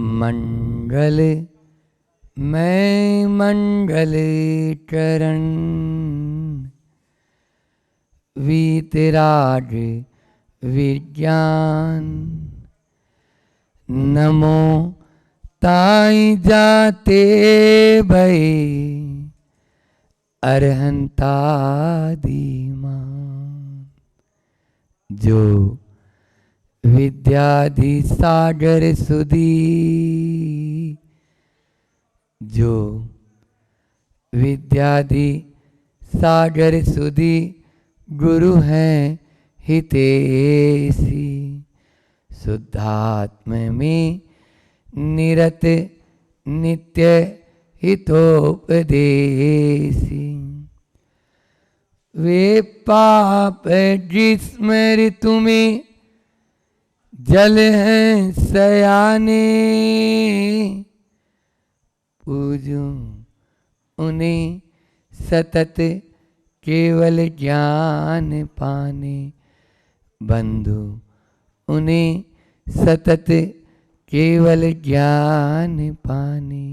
मंगल मैं मंगल चरण वीतराग विज्ञान नमो ताई जाते भई अरहंता दीमान जो विद्याधि सागर सुधी जो विद्याधि सागर सुधी गुरु हैं हितेशी शुद्धात्म में निरत नित्य हितोपदेशी वे पाप जिस्म ऋतु में जल हैं सयाने पूजूं उन्हें सतत केवल ज्ञान पाने बंधु उन्हें सतत केवल ज्ञान पाने।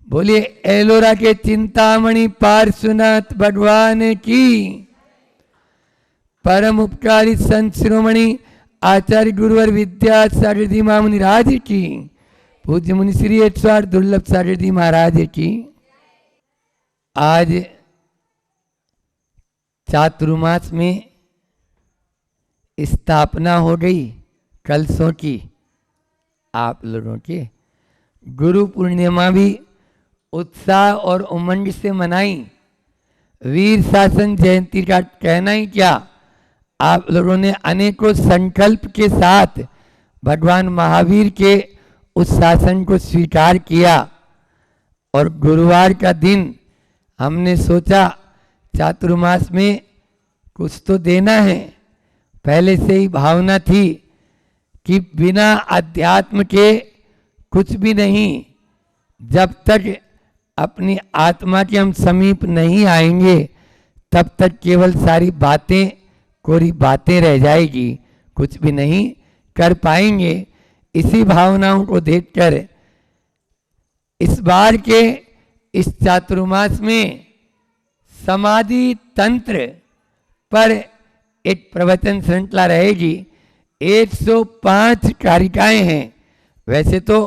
बोलिए एलोरा के चिंतामणि पार्श्वनाथ भगवान की। परम उपकारी संत शिरोमणि आचार्य गुरुवर विद्या सागर जी महामुनि राज की। पूज्य मुनि श्री 108 दुर्लभ सागर जी महाराज की। आज चातुर्मास में स्थापना हो गई कलशों की आप लोगों के। गुरु पूर्णिमा भी उत्साह और उमंग से मनाई। वीर शासन जयंती का कहना ही क्या, आप लोगों ने अनेकों संकल्प के साथ भगवान महावीर के उस शासन को स्वीकार किया। और गुरुवार का दिन हमने सोचा चातुर्मास में कुछ तो देना है। पहले से ही भावना थी कि बिना अध्यात्म के कुछ भी नहीं। जब तक अपनी आत्मा के हम समीप नहीं आएंगे तब तक केवल सारी बातें कोरी बातें रह जाएगी, कुछ भी नहीं कर पाएंगे। इसी भावनाओं को देखकर इस बार के इस चातुर्मास में समाधि तंत्र पर एक प्रवचन श्रृंखला रहेगी। 105 कारिकाएं हैं। वैसे तो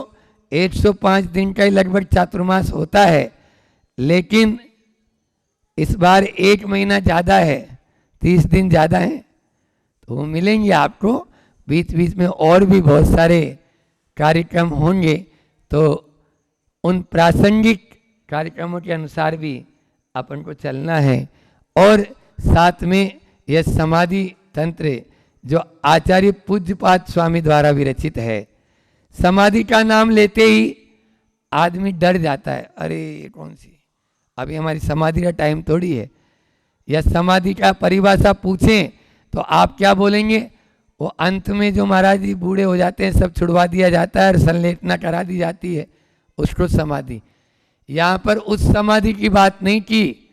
105 दिन का ही लगभग चातुर्मास होता है, लेकिन इस बार 1 महीना ज़्यादा है, 30 दिन ज़्यादा हैं, तो वो मिलेंगे आपको। बीच बीच में और भी बहुत सारे कार्यक्रम होंगे, तो उन प्रासंगिक कार्यक्रमों के अनुसार भी अपन को चलना है। और साथ में यह समाधि तंत्र जो आचार्य पूज्यपाद स्वामी द्वारा विरचित है। समाधि का नाम लेते ही आदमी डर जाता है, अरे ये कौन सी, अभी हमारी समाधि का टाइम थोड़ी है। या समाधि का परिभाषा पूछें तो आप क्या बोलेंगे? वो अंत में जो महाराज जी बूढ़े हो जाते हैं, सब छुड़वा दिया जाता है और संलेखना करा दी जाती है, उसको समाधि। यहाँ पर उस समाधि की बात नहीं की।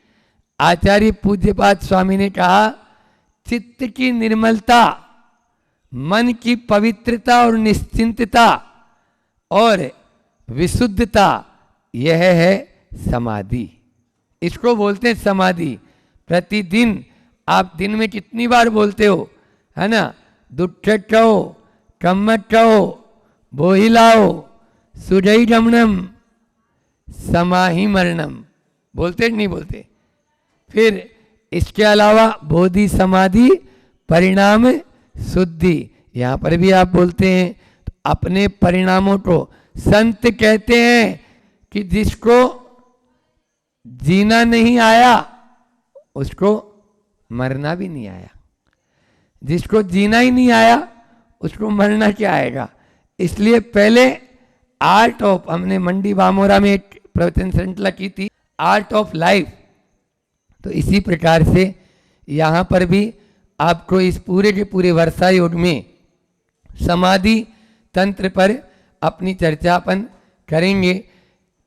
आचार्य पूज्यपाद स्वामी ने कहा चित्त की निर्मलता, मन की पवित्रता और निश्चिंतता और विशुद्धता, यह है समाधि। इसको बोलते हैं समाधि। प्रतिदिन आप दिन में कितनी बार बोलते हो, है ना? दुट्ठट कहो, कम्मट कहो, बोहिलाओ, सुजई गमनम, समाहि मरणम, बोलते कि नहीं बोलते? फिर इसके अलावा बोधि समाधि परिणाम शुद्धि, यहाँ पर भी आप बोलते हैं। तो अपने परिणामों को संत कहते हैं कि जिसको जीना नहीं आया उसको मरना भी नहीं आया। जिसको जीना ही नहीं आया उसको मरना क्या आएगा। इसलिए पहले आर्ट ऑफ, हमने मंडी बामोरा में एक प्रवचन श्रृंखला की थी, आर्ट ऑफ लाइफ। तो इसी प्रकार से यहाँ पर भी आपको इस पूरे के पूरे वर्षा योग में समाधि तंत्र पर अपनी चर्चा अपन करेंगे।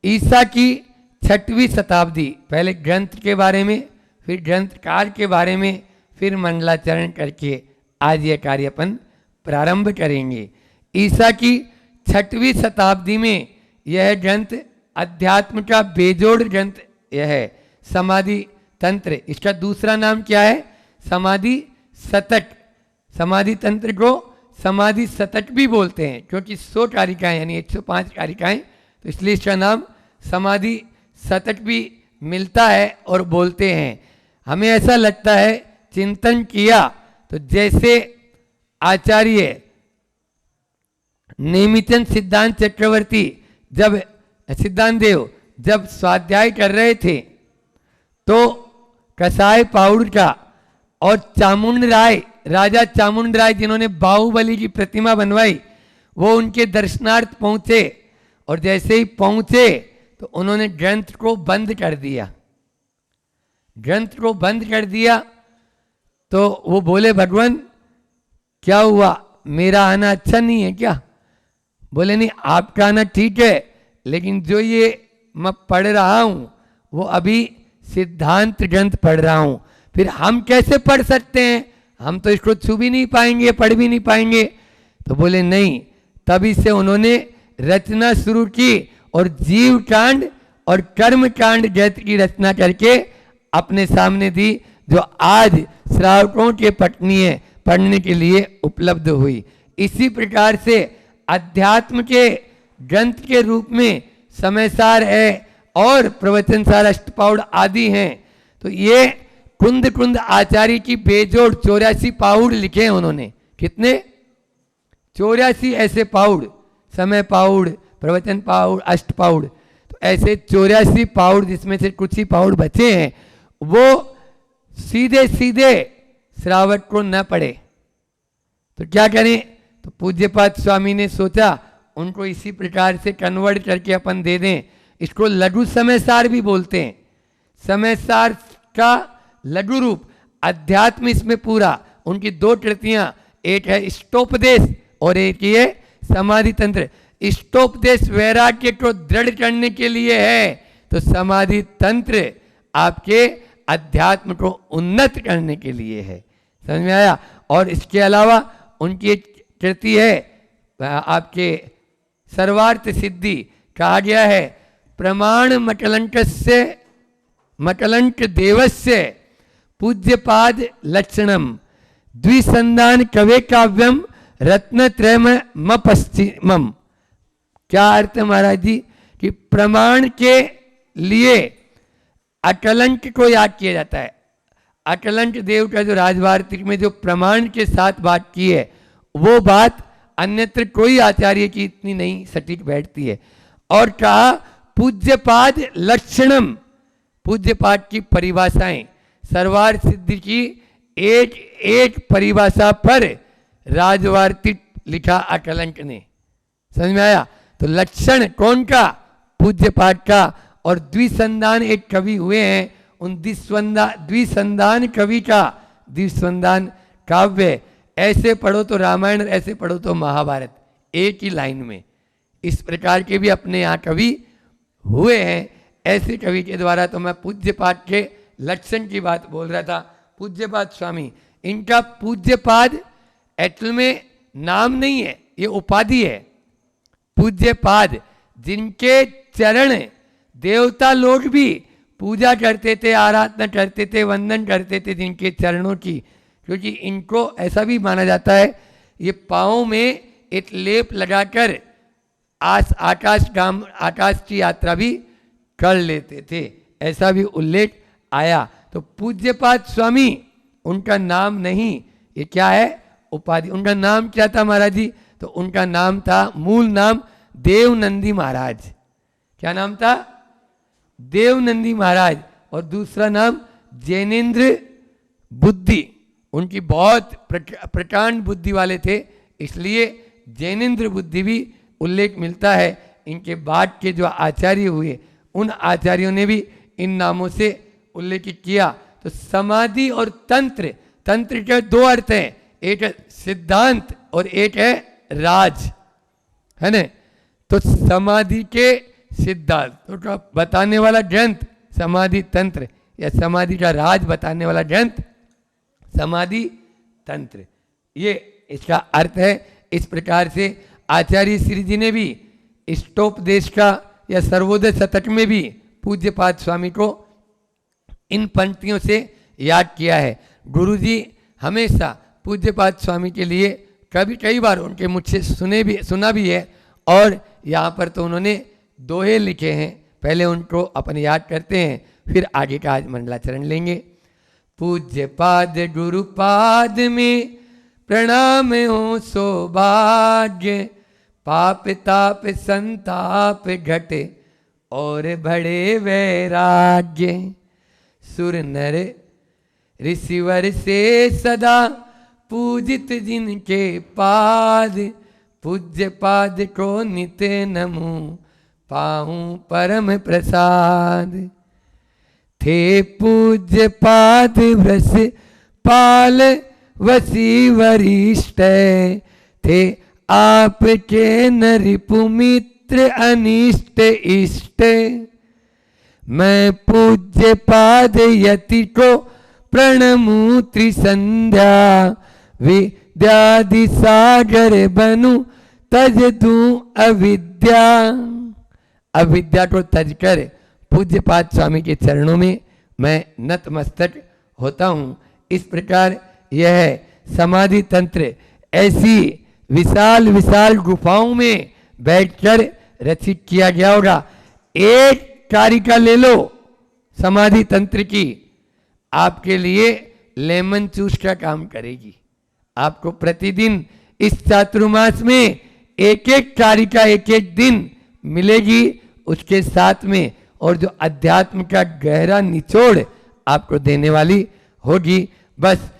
ईसा की 6वीं शताब्दी, पहले ग्रंथ के बारे में, फिर ग्रंथकार के बारे में, फिर मंडलाचरण करके आज ये कार्य अपन प्रारंभ करेंगे। ईसा की 6वीं शताब्दी में यह ग्रंथ अध्यात्म का बेजोड़ ग्रंथ यह है समाधि तंत्र। इसका दूसरा नाम क्या है? समाधि शतक। समाधि तंत्र को समाधि शतक भी बोलते हैं क्योंकि 100 कारिकाएं यानी 105 कारिकाएं, तो इसलिए इसका नाम समाधि शतक भी मिलता है और बोलते हैं। हमें ऐसा लगता है चिंतन किया तो जैसे आचार्य नेमिचंद सिद्धांत चक्रवर्ती जब सिद्धांत देव जब स्वाध्याय कर रहे थे तो कसाई पाउड का और चामुंड राय, राजा चामुंड राय जिन्होंने बाहुबली की प्रतिमा बनवाई, वो उनके दर्शनार्थ पहुंचे और जैसे ही पहुंचे तो उन्होंने ग्रंथ को बंद कर दिया। ग्रंथ को बंद कर दिया तो वो बोले भगवान क्या हुआ, मेरा आना अच्छा नहीं है क्या? बोले नहीं, आपका आना ठीक है, लेकिन जो ये मैं पढ़ रहा हूं वो अभी सिद्धांत ग्रंथ पढ़ रहा हूं, फिर हम कैसे पढ़ सकते हैं? हम तो इसको छू भी नहीं पाएंगे, पढ़ भी नहीं पाएंगे। तो बोले नहीं, तभी से उन्होंने रचना शुरू की और जीव कांड और कर्म कांड ग्रंथ की रचना करके अपने सामने दी, जो आज श्रावकों के पढ़ने के लिए उपलब्ध हुई। इसी प्रकार से अध्यात्म के ग्रंथ के रूप में समयसार है और प्रवचनसार, अष्टपाउड आदि हैं। तो ये कुंद कुंद आचार्य की बेजोड़ 84 पाउड लिखे हैं उन्होंने। कितने? 84 ऐसे पाउड, समय पाउड, प्रवचन पाउड, अष्टपाउड, तो ऐसे 84 पाउड जिसमें से कुछ ही पाउड बचे हैं वो सीधे सीधे श्रावक को न पढ़े तो क्या करें? तो पूज्यपाद स्वामी ने सोचा उनको इसी प्रकार से कन्वर्ट करके अपन दे दें। इसको लघु समयसार भी बोलते हैं। समयसार का लघु रूप अध्यात्म इसमें पूरा। उनकी 2 कृतियां, एक है इष्टोपदेश और एक ये समाधि तंत्र। इष्टोपदेश वैराग्य को दृढ़ करने के लिए है, तो समाधि तंत्र आपके अध्यात्म को उन्नत करने के लिए है। समझ में आया? और इसके अलावा उनकी एक कृति है आपके सर्वार्थ सिद्धि, कहा गया है प्रमाण मकलंक देवस्य पूज्यपाद लक्षणम द्विसंधान कवे काव्यम रत्नत्रयम पश्चिमम। क्या अर्थ है महाराज जी? कि प्रमाण के लिए अकलंक को याद किया जाता है। अकलंक देव का जो राजवार्तिक में जो प्रमाण के साथ बात की है वो बात अन्यत्र कोई आचार्य की इतनी नहीं सटीक बैठती है। और कहा पूज्यपाद लक्षणम, पूज्यपाद की परिभाषाएं, सर्वार्थ सिद्धि की एक एक परिभाषा पर राजवार्तिक लिखा अकलंक ने। समझ में आया? तो लक्षण कौन का? पूज्यपाद का। और द्विसंधान एक कवि हुए हैं, उन द्विसंधान कवि का द्विसंधान काव्य ऐसे पढ़ो तो रामायण, ऐसे पढ़ो तो महाभारत, एक ही लाइन में। इस प्रकार के भी अपने यहाँ कवि हुए हैं। ऐसे कवि के द्वारा तो मैं पूज्यपाद के लक्षण की बात बोल रहा था। पूज्यपाद स्वामी, इनका पूज्यपाद एक्चुअल में नाम नहीं है, ये उपाधि है। पूज्यपाद जिनके चरण देवता लोग भी पूजा करते थे, आराधना करते थे, वंदन करते थे जिनके चरणों की, क्योंकि इनको ऐसा भी माना जाता है ये पाँव में एक लेप लगाकर आकाश की यात्रा भी कर लेते थे, ऐसा भी उल्लेख आया। तो पूज्यपाद स्वामी उनका नाम नहीं, ये क्या है? उपाधि। उनका नाम क्या था महाराज जी? तो उनका नाम था, मूल नाम देवनंदी महाराज। क्या नाम था? देवनंदी महाराज। और दूसरा नाम जैनेन्द्र बुद्धि। उनकी बहुत प्रकांड बुद्धि वाले थे, इसलिए जैनेन्द्र बुद्धि भी उल्लेख मिलता है। इनके बाद के जो आचार्य हुए उन आचार्यों ने भी इन नामों से उल्लेख किया। तो समाधि और तंत्र, तंत्र के 2 अर्थ हैं, एक है सिद्धांत और एक है राज, है ना? तो समाधि के सिद्धांत तो बताने वाला ग्रंथ समाधि तंत्र, या समाधि का राज बताने वाला ग्रंथ समाधि तंत्र, ये इसका अर्थ है। इस प्रकार से आचार्य श्री जी ने भी इष्टोपदेश का या सर्वोदय शतक में भी पूज्यपाद स्वामी को इन पंक्तियों से याद किया है। गुरु जी हमेशा पूज्यपाद स्वामी के लिए कई बार उनके मुझसे सुना भी है, और यहाँ पर तो उन्होंने दोहे लिखे हैं। पहले उनको अपन याद करते हैं, फिर आगे का आज मंडलाचरण लेंगे। पूज्यपाद गुरुपाद में प्रणाम हो सौभाग्य, पाप ताप संताप घटे और बड़े वैराग्य। सुर नर ऋषिवर से सदा पूजित जिनके पाद, पूज्य पाद को नित नमो पाऊं परम प्रसाद। थे पूज्य पाद व्रस पाल वसी वरिष्ठ, थे आपके नरिपु मित्र अनिष्ट इष्ट। मैं पूज्य पाद यति को प्रणमु त्रिसंध्या, विद्यादि सागर बनू तज दूं अविद्या। अविद्या को तज कर पूज्यपाद स्वामी के चरणों में मैं नतमस्तक होता हूँ। इस प्रकार यह समाधि तंत्र ऐसी विशाल विशाल गुफाओं में बैठकर रचित किया गया होगा। एक कारिका ले लो समाधि तंत्र की, आपके लिए लेमन जूस का काम करेगी। आपको प्रतिदिन इस चातुर्मास में एक एक कारिका एक एक दिन मिलेगी उसके साथ में, और जो अध्यात्म का गहरा निचोड़ आपको देने वाली होगी। बस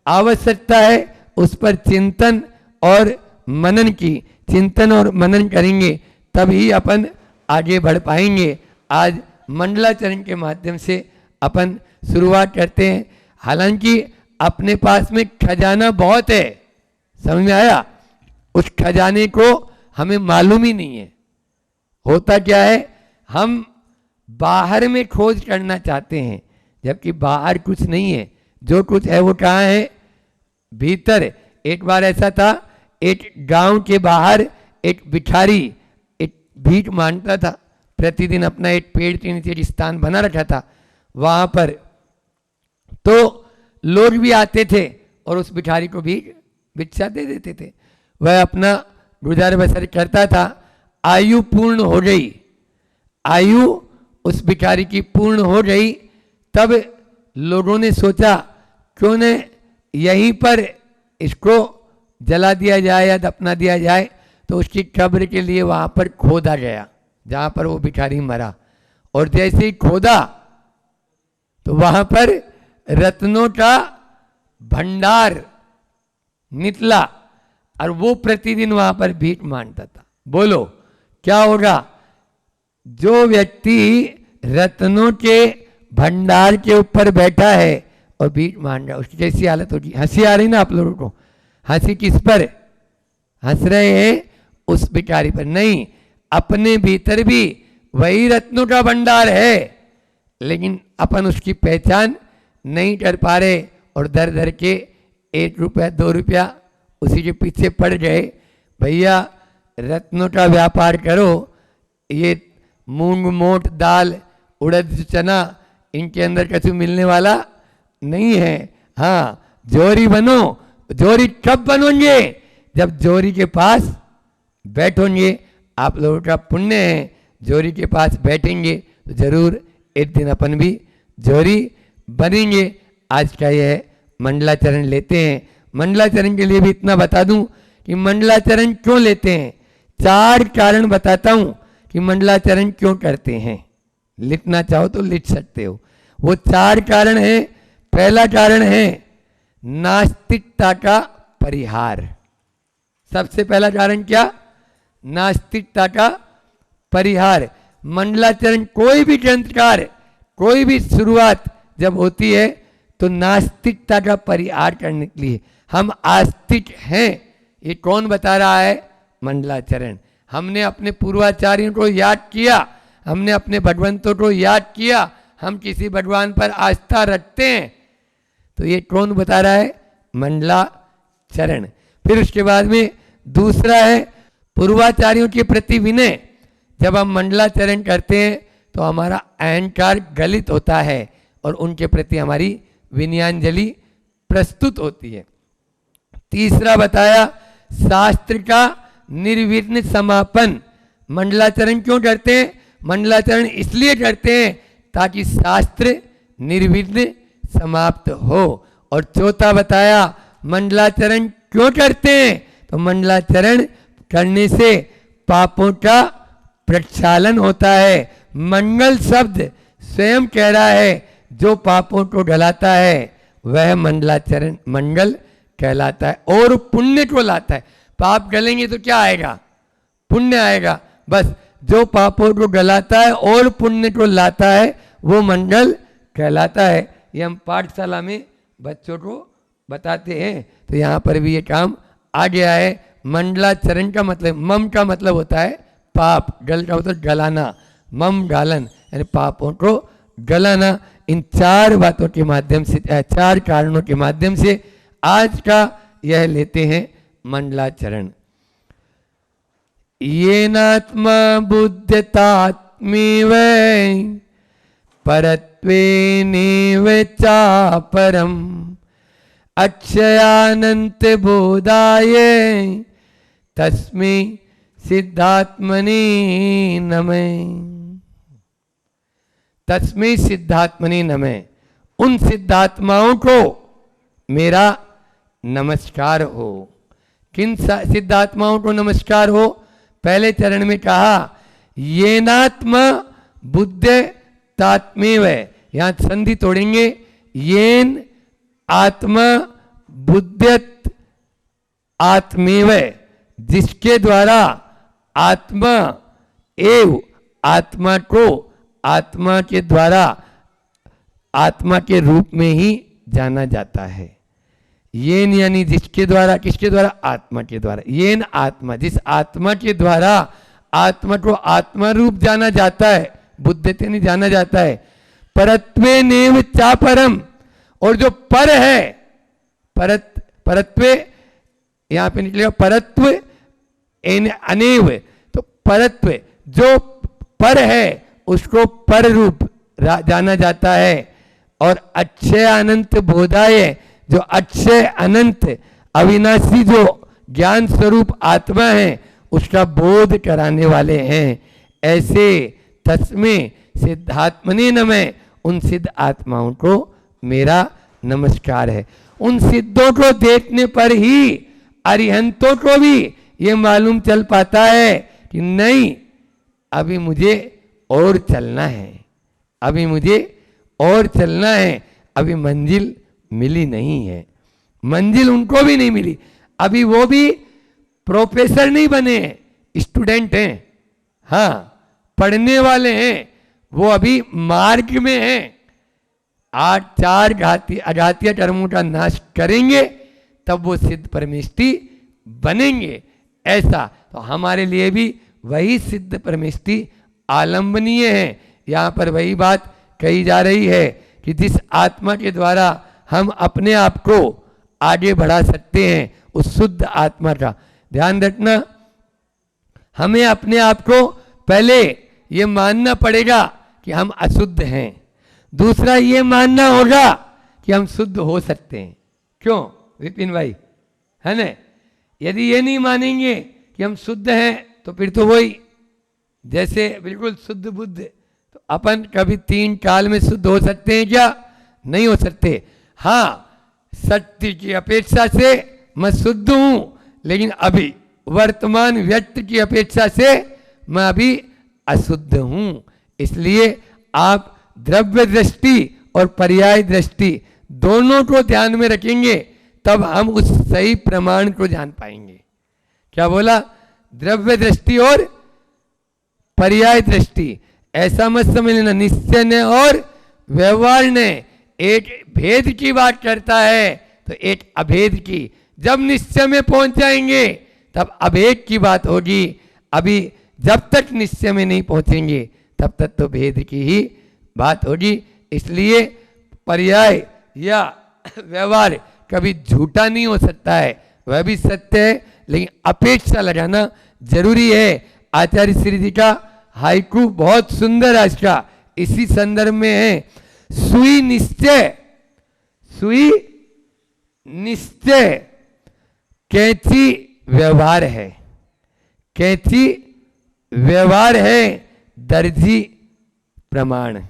आवश्यकता है उस पर चिंतन और मनन की। चिंतन और मनन करेंगे तभी अपन आगे बढ़ पाएंगे। आज मंडलाचरण के माध्यम से अपन शुरुआत करते हैं। हालांकि अपने पास में खजाना बहुत है, समझ में आया? उस खजाने को हमें मालूम ही नहीं है। होता क्या है, हम बाहर में खोज करना चाहते हैं, जबकि बाहर कुछ नहीं है। जो कुछ है वो कहाँ है? भीतर। एक बार ऐसा था, एक गांव के बाहर एक भिखारी एक भीख मांगता था। प्रतिदिन अपना एक पेड़ के नीचे स्थान बना रखा था। वहां पर तो लोग भी आते थे और उस भिखारी को भी भिक्षा दे देते थे। वह अपना गुजार बसर करता था। आयु पूर्ण हो गई, आयु उस भिखारी की पूर्ण हो गई। तब लोगों ने सोचा क्यों न यहीं पर इसको जला दिया जाए या दफना दिया जाए। तो उसकी कब्र के लिए वहां पर खोदा गया जहां पर वो भिखारी मरा। और जैसे ही खोदा तो वहां पर रत्नों का भंडार निकला, और वो प्रतिदिन वहां पर भीख मांगता था। बोलो क्या होगा? जो व्यक्ति रत्नों के भंडार के ऊपर बैठा है और भीख मांग रहा है, उसकी कैसी हालत होगी? हंसी आ रही ना आप लोगों को? हंसी किस पर हंस रहे हैं? उस भिखारी पर नहीं, अपने भीतर भी वही रत्नों का भंडार है, लेकिन अपन उसकी पहचान नहीं कर पा रहे और दर दर के 1 रुपया 2 रुपया उसी के पीछे पड़ गए। भैया रत्नों का व्यापार करो, ये मूंग मोट दाल उड़द चना इनके अंदर कछु मिलने वाला नहीं है। हाँ, जोरी बनो। जोरी कब बनोगे? जब जोरी के पास बैठोगे। आप लोगों का पुण्य है, जोरी के पास बैठेंगे तो जरूर एक दिन अपन भी जोरी बनेंगे। आज का यह मंडलाचरण लेते हैं। मंडलाचरण के लिए भी इतना बता दूं कि मंडलाचरण क्यों लेते हैं। 4 कारण बताता हूं कि मंडलाचरण क्यों करते हैं। लिखना चाहो तो लिख सकते हो। वो 4 कारण है। पहला कारण है नास्तिकता का परिहार। सबसे पहला कारण क्या? नास्तिकता का परिहार। मंडलाचरण कोई भी ग्रंथकार, कोई भी शुरुआत जब होती है तो नास्तिकता का परिहार करने के लिए। हम आस्तिक हैं, ये कौन बता रहा है? मंडलाचरण। हमने अपने पूर्वाचार्यों को याद किया, हमने अपने भगवंतों को याद किया, हम किसी भगवान पर आस्था रखते हैं, तो ये कौन बता रहा है? मंडलाचरण। फिर उसके बाद में दूसरा है पूर्वाचार्यों के प्रति विनय। जब हम मंडलाचरण करते हैं तो हमारा अहंकार गलित होता है और उनके प्रति हमारी विनयांजलि प्रस्तुत होती है। तीसरा बताया शास्त्र का निर्विघ्न समापन। मंडलाचरण क्यों करते हैं? मंडलाचरण इसलिए करते हैं ताकि शास्त्र निर्विघ्न समाप्त हो। और चौथा बताया मंडलाचरण क्यों करते हैं? तो मंडलाचरण करने से पापों का प्रक्षालन होता है। मंगल शब्द स्वयं कह रहा है जो पापों को गलाता है वह मंडलाचरण मंगल कहलाता है और पुण्य को लाता है। पाप गलेंगे तो क्या आएगा? पुण्य आएगा। बस जो पापों को गलाता है और पुण्य को लाता है वो मंगल कहलाता है। ये हम पाठशाला में बच्चों को बताते हैं। तो यहाँ पर भी ये काम आ गया है। मंडलाचरण का मतलब, मम का मतलब होता है पाप, गल का मतलब गलाना, मम गालन यानी पापों को गलाना। इन चार बातों के माध्यम से, चार कारणों के माध्यम से आज का यह लेते हैं मंडलाचरण। येनात्मा बुद्धतात्मेव परत्वेनेव चापरम् अक्षयानंत बोधाय तस्मै सिद्धात्मने नमः। तस्मै सिद्धात्मने नमः। उन सिद्धात्माओं को मेरा नमस्कार हो। किन सिद्धात्माओं को नमस्कार हो? पहले चरण में कहा येनात्मा बुद्ध तात्मेव। यहाँ संधि तोड़ेंगे। येन आत्मा बुद्ध्यत आत्मेव, जिसके द्वारा आत्मा एव आत्मा को आत्मा के द्वारा आत्मा के रूप में ही जाना जाता है। येन यानी जिसके द्वारा, किसके द्वारा? आत्मा के द्वारा। येन आत्मा, जिस आत्मा के द्वारा आत्मा को आत्मा रूप जाना जाता है, बुद्धते नहीं जाना जाता है। परत्वे नेव चापरम, और जो पर है, परत्वे यहां पे निकलेगा परत्व अनेव, तो परत्व जो पर है उसको पर रूप जाना जाता है। और अक्षय अनंत बोधाय, जो अक्षय अनंत अविनाशी जो ज्ञान स्वरूप आत्मा है उसका बोध कराने वाले हैं। ऐसे तस्मै सिद्धात्मने नमः, उन सिद्ध आत्माओं को मेरा नमस्कार है। उन सिद्धों को देखने पर ही अरिहंतों को भी ये मालूम चल पाता है कि नहीं, अभी मुझे और चलना है, अभी मुझे और चलना है, अभी मंजिल मिली नहीं है। मंजिल उनको भी नहीं मिली, अभी वो भी प्रोफेसर नहीं बने, स्टूडेंट हैं, हाँ पढ़ने वाले हैं, वो अभी मार्ग में हैं। आज चार अघातीय कर्मों का नाश करेंगे तब वो सिद्ध परमेष्टि बनेंगे। ऐसा तो हमारे लिए भी वही सिद्ध परमेष्टि आलंबनीय है। यहाँ पर वही बात कही जा रही है कि जिस आत्मा के द्वारा हम अपने आप को आगे बढ़ा सकते हैं, उस शुद्ध आत्मा का ध्यान रखना। हमें अपने आप को पहले ये मानना पड़ेगा कि हम अशुद्ध हैं, दूसरा ये मानना होगा कि हम शुद्ध हो सकते हैं। क्यों विपिन भाई, है ना? यदि ये नहीं मानेंगे कि हम शुद्ध हैं तो फिर तो वही जैसे बिल्कुल शुद्ध बुद्ध, तो अपन कभी 3 काल में शुद्ध हो सकते हैं क्या? नहीं हो सकते। हाँ, सत्य की अपेक्षा से मैं शुद्ध हूं, लेकिन अभी वर्तमान व्यक्ति की अपेक्षा से मैं अभी अशुद्ध हूं। इसलिए आप द्रव्य दृष्टि और पर्याय दृष्टि दोनों को ध्यान में रखेंगे तब हम उस सही प्रमाण को जान पाएंगे। क्या बोला? द्रव्य दृष्टि और पर्याय दृष्टि। ऐसा मत समझ लेना निश्चय ने और व्यवहार ने एक भेद की बात करता है तो एक अभेद की। जब निश्चय में पहुंच जाएंगे तब अभेद की बात होगी। अभी जब तक निश्चय में नहीं पहुंचेंगे तब तक तो भेद की ही बात होगी। इसलिए पर्याय या व्यवहार कभी झूठा नहीं हो सकता है, वह भी सत्य है, लेकिन अपेक्षा लगाना जरूरी है। आचार्य श्री जी का हाइकू बहुत सुंदर आज का इसी संदर्भ में है। सुई निश्चय, सुई निश्चय, कैंची व्यवहार है, कैंची व्यवहार है, दर्जी प्रमाण,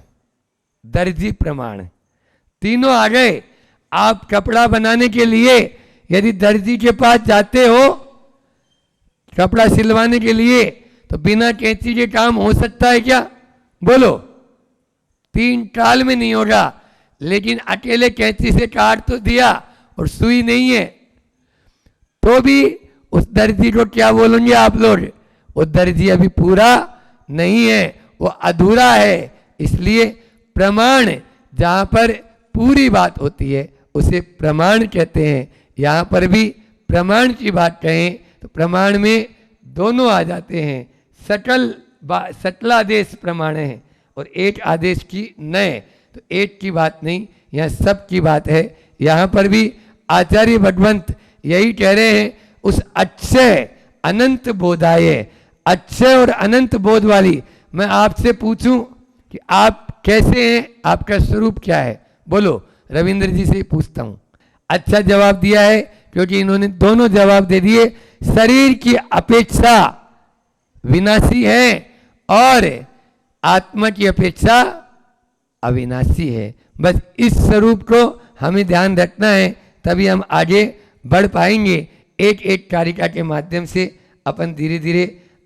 दर्जी प्रमाण, तीनों आ गए। आप कपड़ा बनाने के लिए यदि दर्जी के पास जाते हो कपड़ा सिलवाने के लिए, तो बिना कैंची के काम हो सकता है क्या? बोलो, 3 साल में नहीं होगा। लेकिन अकेले कैंची से काट तो दिया और सुई नहीं है, तो भी उस दर्जी को क्या बोलेंगे आप लोग? वो दर्जी अभी पूरा नहीं है, वो अधूरा है। इसलिए प्रमाण, जहाँ पर पूरी बात होती है उसे प्रमाण कहते हैं। यहाँ पर भी प्रमाण की बात कहें तो प्रमाण में दोनों आ जाते हैं। सकलादेश प्रमाण है और एक आदेश की नए, तो एक की बात नहीं, यहाँ सब की बात है। यहाँ पर भी आचार्य भगवंत यही कह रहे हैं, उस अक्षय अनंत बोधाय, अक्षय और अनंत बोध वाली। मैं आपसे पूछूं कि आप कैसे हैं, आपका स्वरूप क्या है? बोलो, रविंद्र जी से पूछता हूं। अच्छा जवाब दिया है, क्योंकि इन्होंने दोनों जवाब दे दिए। शरीर की अपेक्षा विनाशी है और आत्मा की अपेक्षा अविनाशी है। बस इस स्वरूप को हमें ध्यान रखना है, तभी हम आगे बढ़ पाएंगे। एक एक कारिका के माध्यम से अपन धीरे धीरे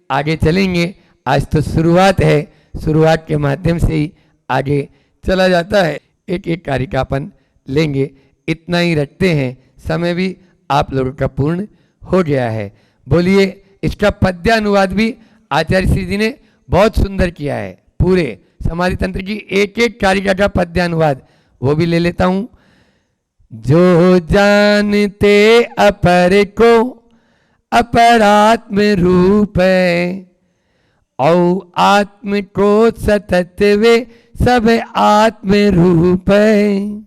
आगे चलेंगे। आज तो शुरुआत है, शुरुआत के माध्यम से ही आगे चला जाता है। एक एक कारिका अपन लेंगे, इतना ही रखते हैं। समय भी आप लोगों का पूर्ण हो गया है। बोलिए, इसका पद्यानुवाद भी आचार्य श्री जी ने बहुत सुंदर किया है। पूरे समाधि तंत्र की एक एक कारिका का पद्यानुवाद वो भी ले लेता हूं। जो जानते अपर को अपरात्म रूप है, और आत्म को सतत वे सब आत्म रूप है।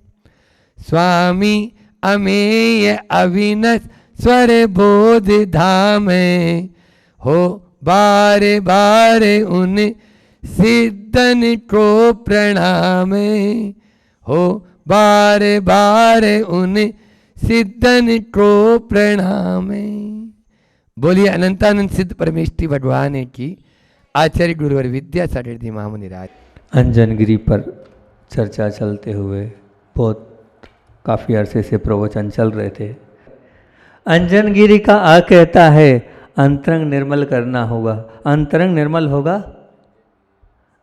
स्वामी अमेय अविनश स्वर बोध धाम है, हो बारे बारे उन सिद्धन को प्रणाम, हो बारे बारे उन सिद्धन को प्रणाम। बोलिए अनंतानंद सिद्ध परमेष्ठी भगवान की। आचार्य गुरुवर विद्यासागर जी महामुनि राज। अंजनगिरी पर चर्चा चलते हुए बहुत काफ़ी अरसे से प्रवचन चल रहे थे। अंजनगिरी का आ कहता है अंतरंग निर्मल करना होगा। अंतरंग निर्मल होगा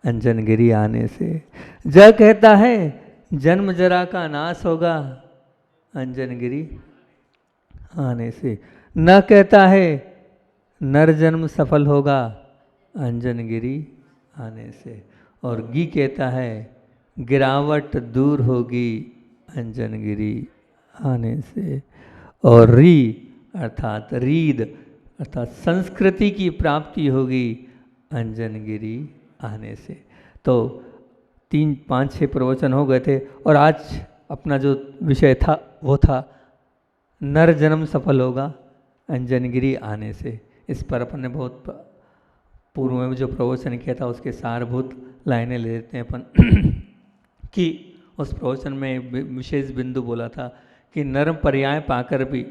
अंजनगिरी आने से। ज कहता है जन्म जरा का नाश होगा अंजनगिरी आने से। न कहता है नर जन्म सफल होगा अंजनगिरी आने से। और गी कहता है गिरावट दूर होगी अंजनगिरी आने से। और री अर्थात रीद अर्थात संस्कृति की प्राप्ति होगी अंजनगिरी आने से। तो 3, 5, 6 प्रवचन हो गए थे और आज अपना जो विषय था वो था नर जन्म सफल होगा अंजनगिरी आने से। इस पर अपन ने बहुत पूर्व में जो प्रवचन किया था उसके सारभूत लाइनें ले लेते हैं अपन कि उस प्रवचन में विशेष बिंदु बोला था कि नर पर्याय पाकर भी,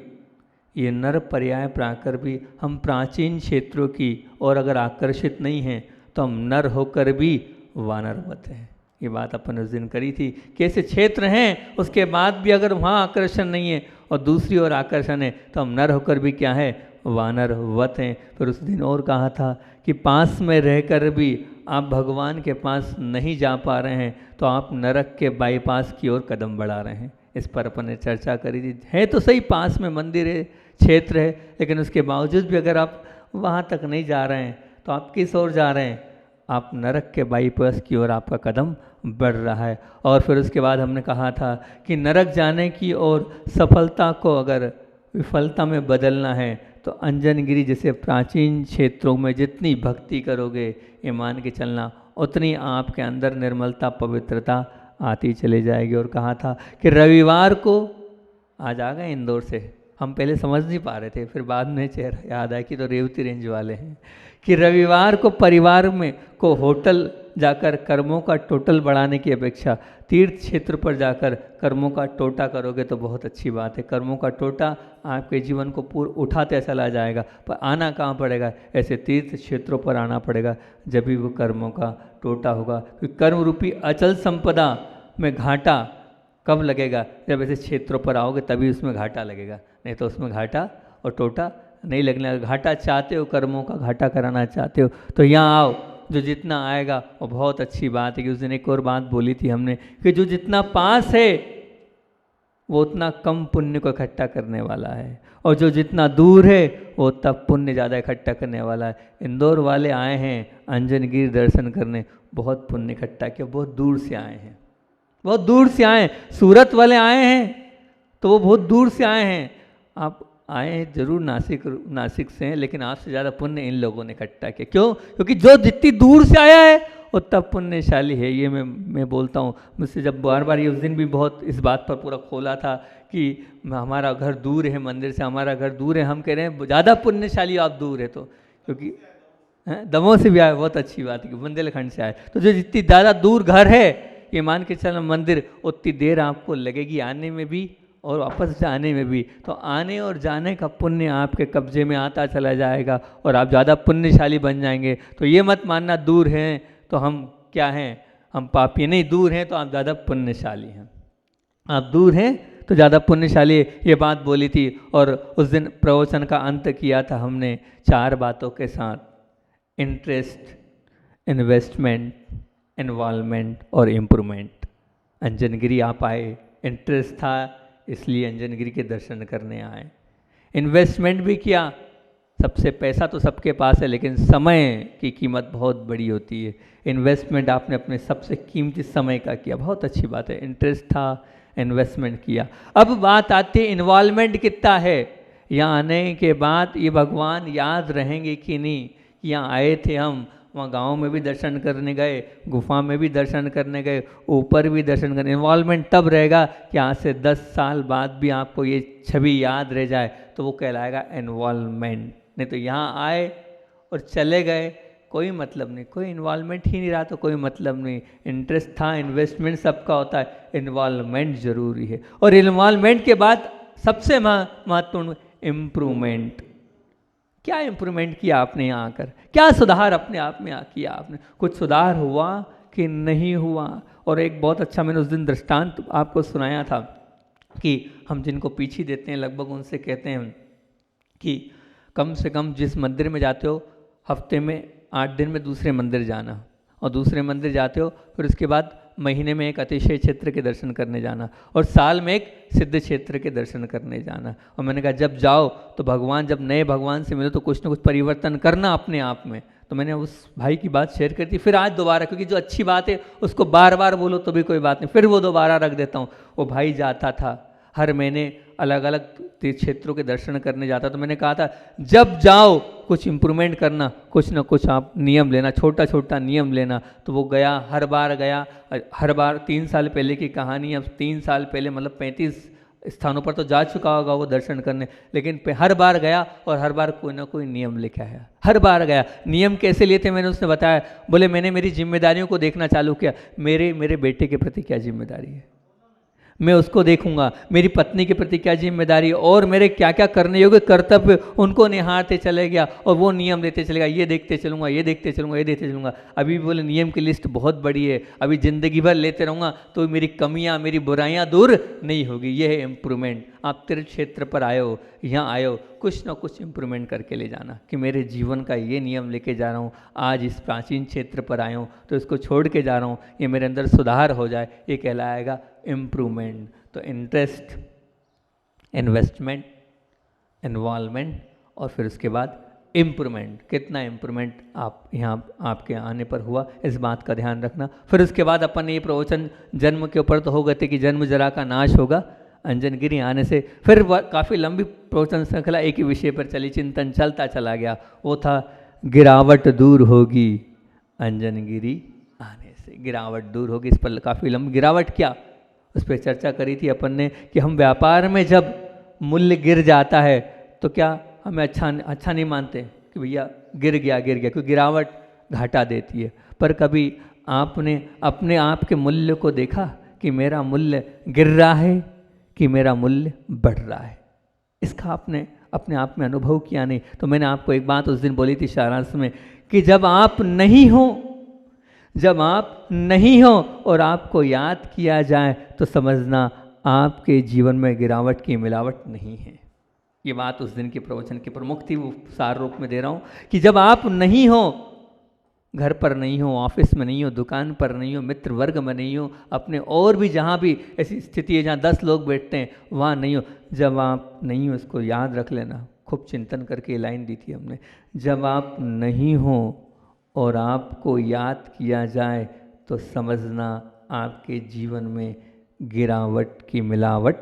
ये नर पर्याय पाकर भी हम प्राचीन क्षेत्रों की और अगर आकर्षित नहीं हैं तो हम नर होकर भी वानरवत हैं। ये बात अपन ने उस दिन करी थी कि ऐसे क्षेत्र हैं उसके बाद भी अगर वहाँ आकर्षण नहीं है और दूसरी ओर आकर्षण है तो हम नर होकर भी क्या है, वानरवत हैं। फिर उस दिन और कहा था कि पास में रहकर भी आप भगवान के पास नहीं जा पा रहे हैं तो आप नरक के बाईपास की ओर कदम बढ़ा रहे हैं। इस पर अपन ने चर्चा करी थी। है तो सही पास में मंदिर है, क्षेत्र है, लेकिन उसके बावजूद भी अगर आप वहाँ तक नहीं जा रहे हैं तो आप किस ओर जा रहे हैं, आप नरक के बाईपास की ओर आपका कदम बढ़ रहा है। और फिर उसके बाद हमने कहा था कि नरक जाने की ओर सफलता को अगर विफलता में बदलना है तो अंजनगिरी जैसे प्राचीन क्षेत्रों में जितनी भक्ति करोगे ये मान के चलना उतनी आपके अंदर निर्मलता पवित्रता आती चली जाएगी। और कहा था कि रविवार को आज आ गए इंदौर से, हम पहले समझ नहीं पा रहे थे, फिर बाद में चेहरा याद आया कि तो रेवती रेंज वाले हैं, कि रविवार को परिवार में को होटल जाकर कर्मों का टोटल बढ़ाने की अपेक्षा तीर्थ क्षेत्र पर जाकर कर्मों का टोटा करोगे तो बहुत अच्छी बात है। कर्मों का टोटा आपके जीवन को पूर्ण उठाते चला जाएगा, पर आना कहाँ पड़ेगा? ऐसे तीर्थ क्षेत्रों पर आना पड़ेगा, जब भी वो कर्मों का टोटा होगा। क्योंकि कर्म रूपी अचल संपदा में घाटा कब लगेगा? जब ऐसे क्षेत्रों पर आओगे तभी उसमें घाटा लगेगा, नहीं तो उसमें घाटा और टोटा नहीं लगने लगा। घाटा चाहते हो, कर्मों का घाटा कराना चाहते हो तो यहाँ आओ। जो जितना आएगा वो बहुत अच्छी बात है। कि उस दिन एक और बात बोली थी हमने कि जो जितना पास है वो उतना कम पुण्य को इकट्ठा करने वाला है, और जो जितना दूर है वो उतना पुण्य ज़्यादा इकट्ठा करने वाला है। इंदौर वाले आए हैं अंजनगिरी दर्शन करने, बहुत पुण्य इकट्ठा किया, बहुत दूर से आए हैं, बहुत दूर से आए हैं। सूरत वाले आए हैं तो वो बहुत दूर से आए हैं। आप आए हैं जरूर नासिक से हैं, लेकिन आपसे ज़्यादा पुण्य इन लोगों ने इकट्ठा किया। क्यों? क्योंकि जो जितनी दूर से आया है उतना पुण्यशाली है। ये मैं बोलता हूँ, मुझसे जब बार बार ये उस दिन भी बहुत इस बात पर पूरा खोला था कि हमारा घर दूर है मंदिर से, हमारा घर दूर है। हम कह रहे हैं ज़्यादा पुण्यशाली आप दूर है तो, क्योंकि दमोह से भी आए, बहुत अच्छी बात है कि बुंदेलखंड से आए। तो जो जितनी ज़्यादा दूर घर है, ये मान के चलो मंदिर, उतनी देर आपको लगेगी आने में भी और वापस जाने में भी। तो आने और जाने का पुण्य आपके कब्जे में आता चला जाएगा और आप ज़्यादा पुण्यशाली बन जाएंगे। तो ये मत मानना दूर हैं तो हम क्या हैं, हम पापी नहीं। दूर हैं तो आप ज़्यादा पुण्यशाली हैं, आप दूर हैं तो ज़्यादा पुण्यशाली है। ये बात बोली थी। और उस दिन प्रवचन का अंत किया था हमने 4 बातों के साथ: इंटरेस्ट, इन्वेस्टमेंट, इन्वॉल्वमेंट और इम्प्रूवमेंट। अंजनगिरी आप आए, इंटरेस्ट था इसलिए अंजनगिरी के दर्शन करने आए। इन्वेस्टमेंट भी किया, सबसे पैसा तो सबके पास है लेकिन समय की कीमत बहुत बड़ी होती है। इन्वेस्टमेंट आपने अपने सबसे कीमती समय का किया, बहुत अच्छी बात है। इंटरेस्ट था, इन्वेस्टमेंट किया। अब बात आती है इन्वॉल्वमेंट कितना है। यहाँ आने के बाद ये भगवान याद रहेंगे कि नहीं। यहाँ आए थे हम, वहाँ गांव में भी दर्शन करने गए, गुफा में भी दर्शन करने गए, ऊपर भी दर्शन करने। इन्वॉल्वमेंट तब रहेगा कि आज से 10 साल बाद भी आपको ये छवि याद रह जाए, तो वो कहलाएगा इन्वॉल्वमेंट। नहीं तो यहाँ आए और चले गए, कोई मतलब नहीं, कोई इन्वॉल्वमेंट ही नहीं रहा तो कोई मतलब नहीं। इंटरेस्ट था, इन्वेस्टमेंट सबका होता है, इन्वॉल्वमेंट जरूरी है। और इन्वॉल्वमेंट के बाद सबसे महत्वपूर्ण इम्प्रूवमेंट। क्या इम्प्रूवमेंट किया आपने यहाँ आकर? क्या सुधार अपने आप में किया आपने? कुछ सुधार हुआ कि नहीं हुआ? और एक बहुत अच्छा मैंने उस दिन दृष्टांत आपको सुनाया था कि हम जिनको पीछे देते हैं लगभग उनसे कहते हैं कि कम से कम जिस मंदिर में जाते हो हफ्ते में 8 दिन में दूसरे मंदिर जाना, और दूसरे मंदिर जाते हो फिर उसके बाद महीने में एक अतिशय क्षेत्र के दर्शन करने जाना, और साल में एक सिद्ध क्षेत्र के दर्शन करने जाना। और मैंने कहा जब जाओ तो भगवान, जब नए भगवान से मिलो तो कुछ ना कुछ परिवर्तन करना अपने आप में। तो मैंने उस भाई की बात शेयर कर दी। फिर आज दोबारा, क्योंकि जो अच्छी बात है उसको बार बार बोलो तो भी कोई बात नहीं, फिर वो दोबारा रख देता हूँ। वो भाई जाता था हर महीने अलग अलग तीर्थ क्षेत्रों के दर्शन करने जाता। तो मैंने कहा था जब जाओ कुछ इम्प्रूवमेंट करना, कुछ ना कुछ आप नियम लेना, छोटा छोटा नियम लेना। तो वो गया, हर बार गया, हर बार 3 साल पहले की कहानी, अब 3 साल पहले मतलब 35 स्थानों पर तो जा चुका होगा वो दर्शन करने, लेकिन हर बार गया और हर बार कोई ना कोई नियम लेके आया। हर बार गया। नियम कैसे लिए थे मैंने उसने बताया। बोले मैंने मेरी जिम्मेदारियों को देखना चालू किया। मेरे बेटे के प्रति क्या जिम्मेदारी है, मैं उसको देखूंगा। मेरी पत्नी के प्रति क्या जिम्मेदारी और मेरे क्या क्या करने योग्य कर्तव्य, उनको निहारते चले गया और वो नियम लेते चलेगा। ये देखते चलूंगा, ये देखते चलूंगा, ये देखते चलूंगा। अभी भी बोले नियम की लिस्ट बहुत बड़ी है, अभी ज़िंदगी भर लेते रहूँगा तो मेरी कमियां, मेरी बुराइयां दूर नहीं होगी। ये है इम्प्रूवमेंट। आप तीर्थ क्षेत्र पर आए हो, यहाँ आए हो, कुछ ना कुछ इम्प्रूवमेंट करके ले जाना कि मेरे जीवन का ये नियम लेके जा रहा हूँ। आज इस प्राचीन क्षेत्र पर आया हूँ तो इसको छोड़ के जा रहा हूँ, ये मेरे अंदर सुधार हो जाए, ये कहलाएगा इम्प्रूवमेंट। तो इंटरेस्ट, इन्वेस्टमेंट, इन्वॉल्वमेंट और फिर उसके बाद इम्प्रूवमेंट। कितना इम्प्रूवमेंट आप यहाँ आपके आने पर हुआ, इस बात का ध्यान रखना। फिर उसके बाद अपन ये प्रवचन जन्म के ऊपर तो हो गए थे कि जन्म जरा का नाश होगा अंजनगिरी आने से। फिर काफ़ी लंबी प्रवचन श्रृंखला एक ही विषय पर चली, चिंतन चलता चला गया। वो था गिरावट दूर होगी अंजनगिरी आने से। गिरावट दूर होगी, इस पर काफ़ी लंबी गिरावट क्या उस पर चर्चा करी थी अपन ने कि हम व्यापार में जब मूल्य गिर जाता है तो क्या हमें अच्छा नहीं मानते कि भैया गिर गया, क्योंकि गिरावट घाटा देती है। पर कभी आपने अपने आप के मूल्य को देखा कि मेरा मूल्य गिर रहा है कि मेरा मूल्य बढ़ रहा है? इसका आपने अपने आप में अनुभव किया नहीं। तो मैंने आपको एक बात उस दिन बोली थी सारांश में कि जब आप नहीं हो और आपको याद किया जाए तो समझना आपके जीवन में गिरावट की मिलावट नहीं है। ये बात उस दिन के प्रवचन की प्रमुख थी, वो सार रूप में दे रहा हूँ कि जब आप नहीं हो, घर पर नहीं हो, ऑफिस में नहीं हो, दुकान पर नहीं हो, मित्र वर्ग में नहीं हो, अपने और भी जहाँ भी ऐसी स्थिति है जहाँ 10 लोग बैठते हैं वहाँ नहीं हो, जब आप नहीं हो इसको याद रख लेना। खूब चिंतन करके ये लाइन दी थी हमने, जब आप नहीं हो और आपको याद किया जाए तो समझना आपके जीवन में गिरावट की मिलावट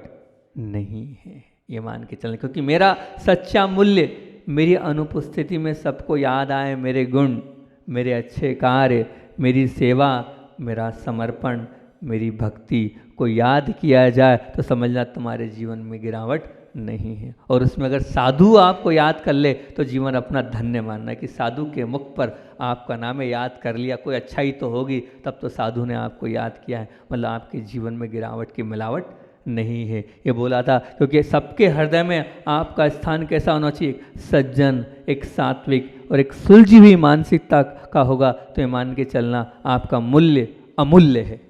नहीं है। ये मान के चलें, क्योंकि मेरा सच्चा मूल्य मेरी अनुपस्थिति में सबको याद आए मेरे गुण, मेरे अच्छे कार्य, मेरी सेवा, मेरा समर्पण, मेरी भक्ति को याद किया जाए तो समझना तुम्हारे जीवन में गिरावट नहीं है। और उसमें अगर साधु आपको याद कर ले तो जीवन अपना धन्य मानना है कि साधु के मुख पर आपका नाम है, याद कर लिया, कोई अच्छाई तो होगी तब तो साधु ने आपको याद किया है, मतलब आपके जीवन में गिरावट की मिलावट नहीं है। ये बोला था क्योंकि सबके हृदय में आपका स्थान कैसा होना चाहिए? सज्जन, एक सात्विक और एक सुलझी हुई मानसिकता का होगा तो ये मान के चलना आपका मूल्य अमूल्य है।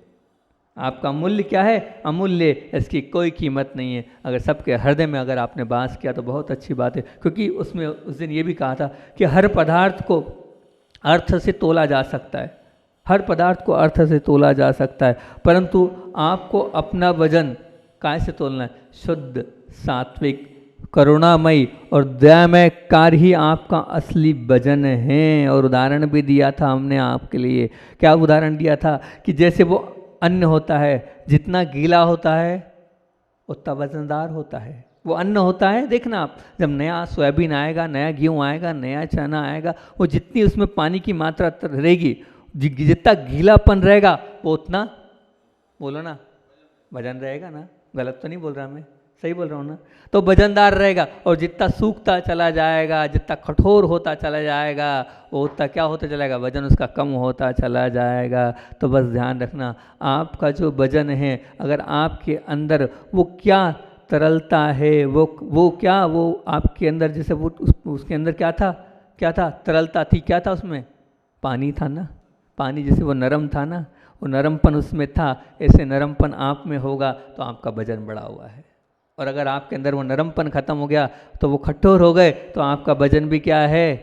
आपका मूल्य क्या है? अमूल्य, इसकी कोई कीमत नहीं है। अगर सबके हृदय में अगर आपने वास किया तो बहुत अच्छी बात है, क्योंकि उसमें उस दिन ये भी कहा था कि हर पदार्थ को अर्थ से तोला जा सकता है, हर पदार्थ को अर्थ से तोला जा सकता है, परंतु आपको अपना वजन काय से तोलना है? शुद्ध, सात्विक, करुणामयी और दयामय कार्य ही आपका असली वजन है। और उदाहरण भी दिया था हमने आपके लिए। क्या उदाहरण दिया था? कि जैसे वो अन्न होता है, जितना गीला होता है उतना वजनदार होता है। वो अन्न होता है, देखना आप, जब नया सोयाबीन आएगा, नया गेहूँ आएगा, नया चना आएगा, वो जितनी उसमें पानी की मात्रा रहेगी, जितना गीलापन रहेगा वो उतना, बोलो ना, वजन रहेगा ना। गलत तो नहीं बोल रहा मैं, सही बोल रहा हूँ ना? तो वजनदार रहेगा। और जितना सूखता चला जाएगा, जितना कठोर होता चला जाएगा, वो उतना क्या होता चलेगा? वजन उसका कम होता चला जाएगा। तो बस ध्यान रखना, आपका जो वजन है, अगर आपके अंदर वो क्या तरलता है, वो आपके अंदर, जैसे वो उसके अंदर क्या था? तरलता थी, क्या था उसमें? पानी था ना। पानी जैसे वो नरम था ना, वो नरमपन उसमें था, ऐसे नरमपन आप में होगा तो आपका वजन बढ़ा हुआ है। और अगर आपके अंदर वो नरमपन खत्म हो गया तो वो कठोर हो गए तो आपका वजन भी क्या है?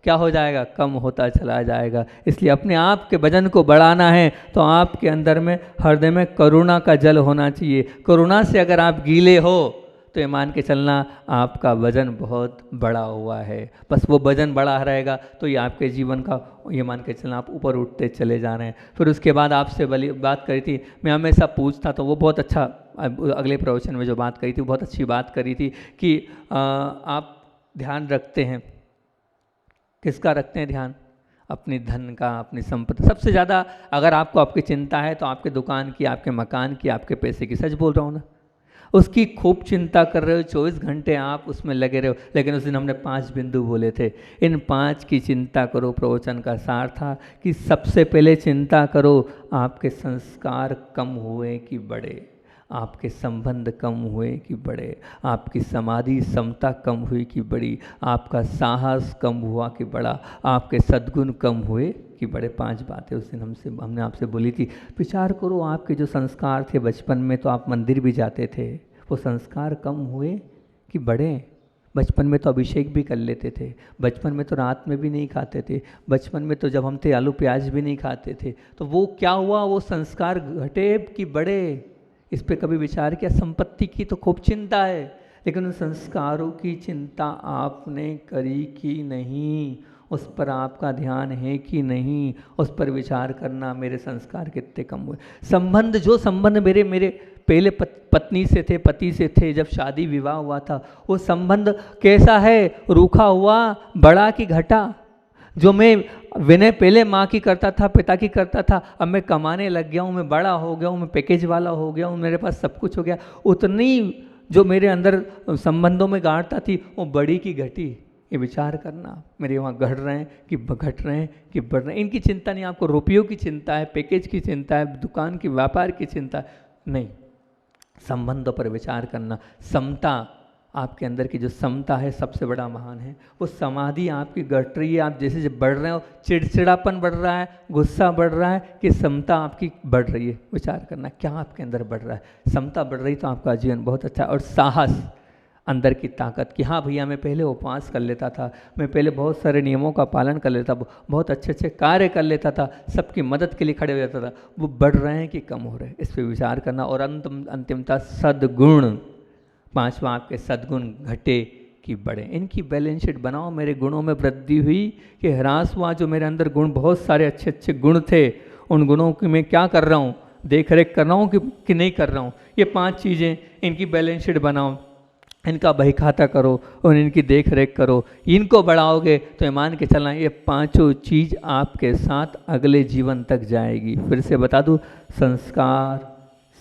क्या हो जाएगा? कम होता चला जाएगा। इसलिए अपने आप के वजन को बढ़ाना है तो आपके अंदर में, हृदय में करुणा का जल होना चाहिए। करुणा से अगर आप गीले हो तो ये मान के चलना आपका वजन बहुत बड़ा हुआ है। बस वो वजन बड़ा रहेगा तो ये आपके जीवन का, ये मान के चलना आप ऊपर उठते चले जा रहे हैं। फिर उसके बाद आपसे बात करी थी, मैं हमेशा पूछता तो वो बहुत अच्छा, अगले प्रवचन में जो बात करी थी बहुत अच्छी बात करी थी कि आप ध्यान रखते हैं, किसका रखते हैं ध्यान? अपनी धन का, अपनी संपत्ति। सबसे ज़्यादा अगर आपको आपकी चिंता है तो आपके दुकान की, आपके मकान की, आपके पैसे की। सच बोल रहा हूँ ना? उसकी खूब चिंता कर रहे हो, 24 घंटे आप उसमें लगे रहे हो। लेकिन उस दिन हमने 5 बिंदु बोले थे, इन 5 की चिंता करो। प्रवचन का सार था कि सबसे पहले चिंता करो आपके संस्कार कम हुए कि बढ़े, आपके संबंध कम हुए कि बढ़े, आपकी समाधि समता कम हुई कि बढ़ी, आपका साहस कम हुआ कि बढ़ा, आपके सद्गुण कम हुए कि बड़े। 5 बातें उस दिन हमने आपसे बोली थी। विचार करो, आपके जो संस्कार थे बचपन में, तो आप मंदिर भी जाते थे, वो संस्कार कम हुए कि बढ़े? बचपन में तो अभिषेक भी कर लेते थे, बचपन में तो रात में भी नहीं खाते थे, बचपन में तो जब हम थे आलू प्याज भी नहीं खाते थे। तो वो क्या हुआ? वो संस्कार घटे कि बढ़े? इस पे कभी विचार किया? संपत्ति की तो खूब चिंता है, लेकिन उन संस्कारों की चिंता आपने करी कि नहीं? उस पर आपका ध्यान है कि नहीं? उस पर विचार करना, मेरे संस्कार कितने कम हुए। संबंध, जो संबंध मेरे पहले पत्नी से थे, पति से थे, जब शादी विवाह हुआ था, वो संबंध कैसा है? रूखा हुआ, बढ़ा कि घटा? जो मैं विनय पहले माँ की करता था, पिता की करता था, अब मैं कमाने लग गया हूँ, मैं बड़ा हो गया हूँ, मैं पैकेज वाला हो गया हूँ, मेरे पास सब कुछ हो गया, उतनी जो मेरे अंदर संबंधों में गाढ़ता थी वो बड़ी की घटी, ये विचार करना मेरे वहाँ घट रहे हैं कि घट रहे हैं कि बढ़ रहे हैं। इनकी चिंता नहीं, आपको रुपयों की चिंता है, पैकेज की चिंता है, दुकान की व्यापार की चिंता है, नहीं, संबंधों पर विचार करना। समता, आपके अंदर की जो समता है सबसे बड़ा महान है। वो समाधि आपकी घट रही है, आप जैसे जब बढ़ रहे हो, चिड़चिड़ापन बढ़ रहा है, गुस्सा बढ़ रहा है कि समता आपकी बढ़ रही है, विचार करना क्या आपके अंदर बढ़ रहा है। समता बढ़ रही तो आपका जीवन बहुत अच्छा है। और साहस, अंदर की ताकत कि हाँ भैया मैं पहले उपवास कर लेता था, मैं पहले बहुत सारे नियमों का पालन कर लेता, बहुत अच्छे अच्छे कार्य कर लेता था, सबकी मदद के लिए खड़े हो जाता था, वो बढ़ रहे हैं कि कम हो रहे हैं, इस पर विचार करना। और अंतिमता सद्गुण, पांचवा आपके सद्गुण घटे कि बढ़े, इनकी बैलेंस शीट बनाओ। मेरे गुणों में वृद्धि हुई कि ह्रास हुआ, जो मेरे अंदर गुण, बहुत सारे अच्छे अच्छे गुण थे, उन गुणों की मैं क्या कर रहा हूँ, देख रेख कर रहा हूँ कि नहीं कर रहा हूँ। ये 5 चीज़ें, इनकी बैलेंस शीट बनाओ, इनका बही खाता करो और इनकी देख रेख करो। इनको बढ़ाओगे तो ये मान के चलना, ये 5 चीज़ आपके साथ अगले जीवन तक जाएगी। फिर से बता दूँ, संस्कार,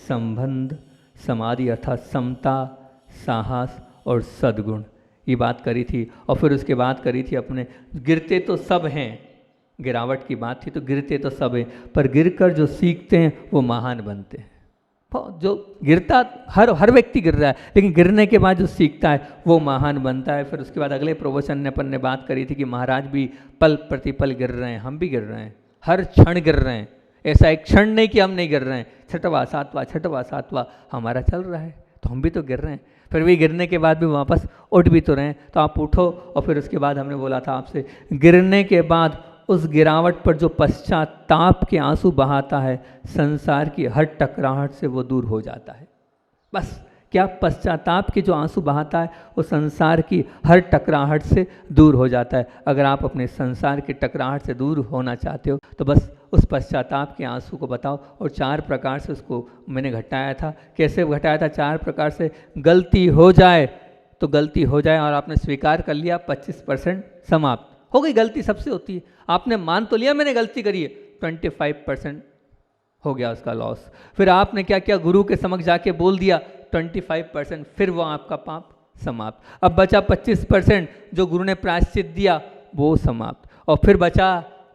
संबंध, समाधि अर्थात समता, साहस और सद्गुण, ये बात करी थी। और फिर उसके बाद करी थी अपने, गिरते तो सब हैं, गिरावट की बात थी, तो गिरते तो सब हैं, पर गिरकर जो सीखते हैं वो महान बनते हैं। जो गिरता, हर व्यक्ति गिर रहा है, लेकिन गिरने के बाद जो सीखता है वो महान बनता है। फिर उसके बाद अगले प्रवचन में अपन ने बात करी थी कि महाराज भी पल प्रतिपल गिर रहे हैं, हम भी गिर रहे हैं, हर क्षण गिर रहे हैं। ऐसा एक क्षण नहीं कि हम नहीं गिर रहे हैं, छठवां सातवां हमारा चल रहा है, तो हम भी तो गिर रहे हैं। फिर भी गिरने के बाद भी वापस उठ भी तो रहे हैं, तो आप उठो। और फिर उसके बाद हमने बोला था आपसे, गिरने के बाद उस गिरावट पर जो पश्चाताप के आंसू बहाता है, संसार की हर टकराहट से वो दूर हो जाता है। बस क्या पश्चाताप के जो आंसू बहाता है वो संसार की हर टकराहट से दूर हो जाता है। अगर आप अपने संसार की टकराहट से दूर होना चाहते हो तो बस उस पश्चाताप के आंसू को बताओ। और 4 प्रकार से उसको मैंने घटाया था। कैसे घटाया था? 4 प्रकार से। गलती हो जाए तो गलती हो जाए, और आपने स्वीकार कर लिया, 25% समाप्त हो गई। गलती सबसे होती है, आपने मान तो लिया मैंने गलती करी है, 25% हो गया उसका लॉस। फिर आपने क्या किया, गुरु के समक्ष जाके बोल दिया, 25%, फिर वो आपका पाप समाप्त। अब बचा 25%, जो गुरु ने प्रायश्चित दिया वो समाप्त। और फिर बचा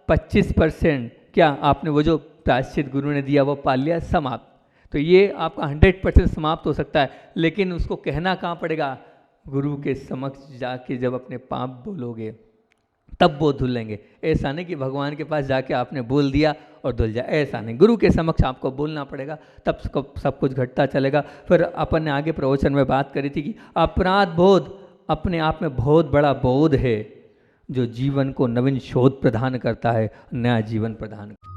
25%, क्या आपने वो जो प्रायश्चित गुरु ने दिया वो पाल लिया, समाप्त। तो ये आपका 100% समाप्त हो सकता है, लेकिन उसको कहना कहाँ पड़ेगा? गुरु के समक्ष जाके जब अपने पाप बोलोगे तब वो धुलेंगे। ऐसा नहीं कि भगवान के पास जाके आपने बोल दिया और धुल जाए, ऐसा नहीं। गुरु के समक्ष आपको बोलना पड़ेगा, तब सब कुछ घटता चलेगा। फिर अपन ने आगे प्रवचन में बात करी थी कि अपराध बोध अपने आप में बहुत बड़ा बोध है, जो जीवन को नवीन शोध प्रदान करता है, नया जीवन प्रदान करता है।